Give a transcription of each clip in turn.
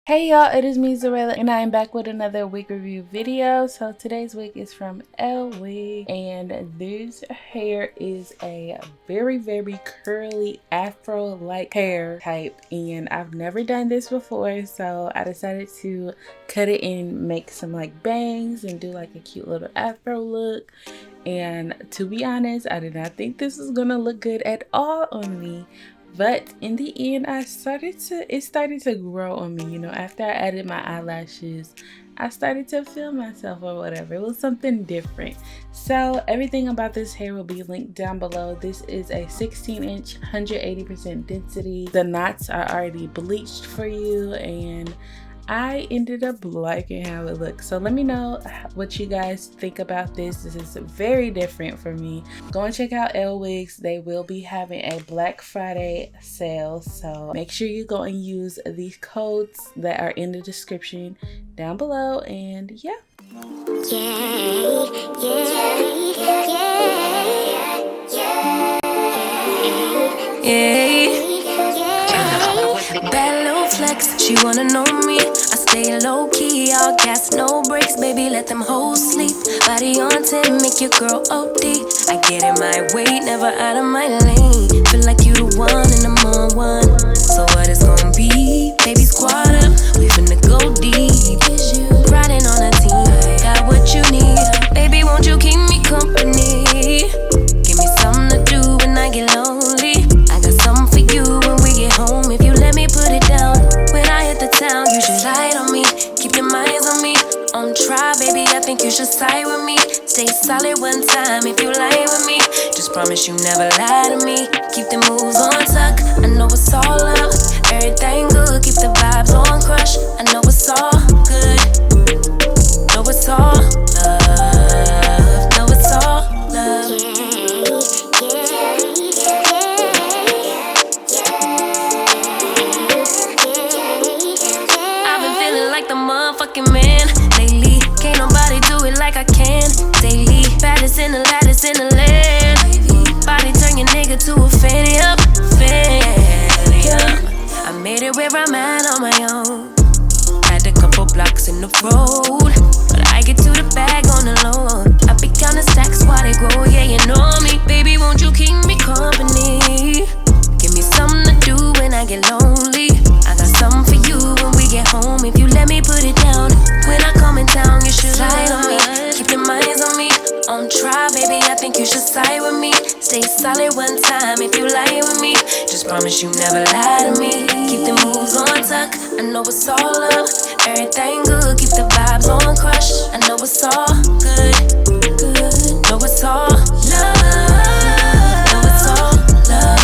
Hey y'all, it is me Xureila and I am back with another wig review video. So today's wig is from Lwigs and this hair is a very curly afro like hair type, and I've never done this before, so I decided to cut it and make some like bangs and do like a cute little afro look. And to be honest, I did not think this was gonna look good at all on me. But in the end, it started to grow on me. You know, after I added my eyelashes, I started to feel myself or whatever. It was something different. So everything about this hair will be linked down below. This is a 16-inch, 180% density. The knots are already bleached for you, and I ended up liking how it looks. So let me know what you guys think about this. This is very different for me. Go and check out Lwigs. They will be having a Black Friday sale, so make sure you go and use these codes that are in the description down below. And yeah. Bad little flex, she wanna know me. I stay low key, all gas, no brakes. Baby, let them hoes sleep. Body on 10, make your girl OD. I get in my way, never out of my lane. Feel like you the one and I'm on one. So what it's gonna be? Baby, squad up, we finna go deep. Riding on a team, got what you need. Baby, won't you keep me company? Give me something to do when I get lonely. I got something for you when we get home. If you let me put it down, when I hit the town, you should slide on me. Keep your minds on me. On try, baby, I think you should side with me. Stay solid one time if you lie with me. Just promise you never lie to me. Keep the moves on tuck, I know it's all love. Everything good, keep the vibes on crush. I know it's all good. Know it's all love. Know it's all love. I've been feeling like the motherfucking man lately. Can't nobody do it like I can daily. Baddest in the lattice in the land. Body turn your nigga to a fanny up, fanny up. I made it where I'm at on my own. Had a couple blocks in the road, but I get to the bag on the low. I be counting stacks while they grow, yeah, you know me. Baby, won't you keep me company? Give me something to do when I get lonely. I got something for you when we get home. If you let me put it down, when I come in town, you should slide on me. Keep your minds on me. On try, baby, I think you should side with me. Stay solid one time if you lie with me. Just promise you never lie to me. Keep the moves on tuck, I know it's all love. Everything good, keep the vibes on crush. I know it's all good, good. Know it's all love. Know it's all love.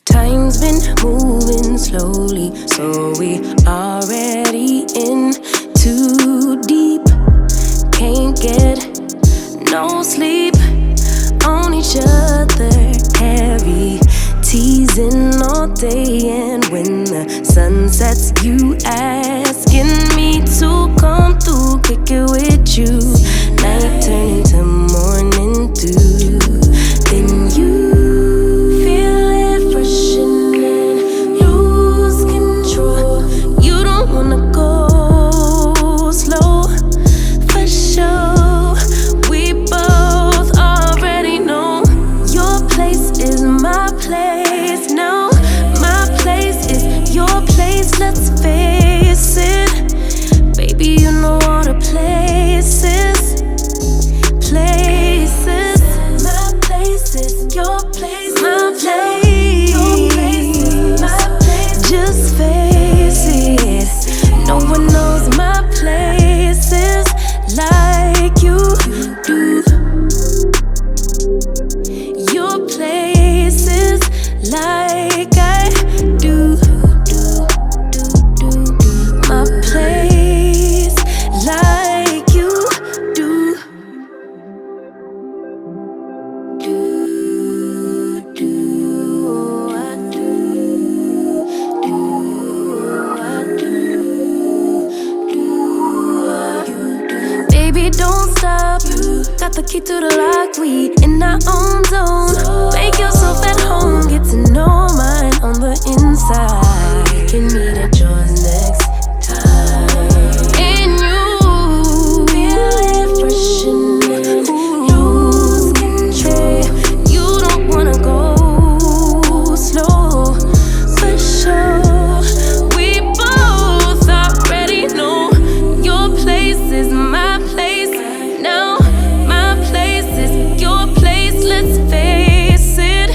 Time's been moving slowly, so we already in too deep. Can't get no sleep on each other, heavy teasing all day. And when the sun sets, you asking me to come through, kick it with you. Night turn to morning dew, then you wanna got the key to the lock, we in our own zone. Make yourself at home, get to know mine on the inside. We can meet at yours next time. And you feel it fresh in it. Lose control. You don't wanna go slow, for sure. We both already know your place is my place. Now my place is your place. Let's face it,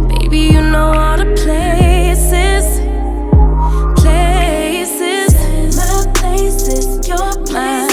baby. You know all the places. My place is your place.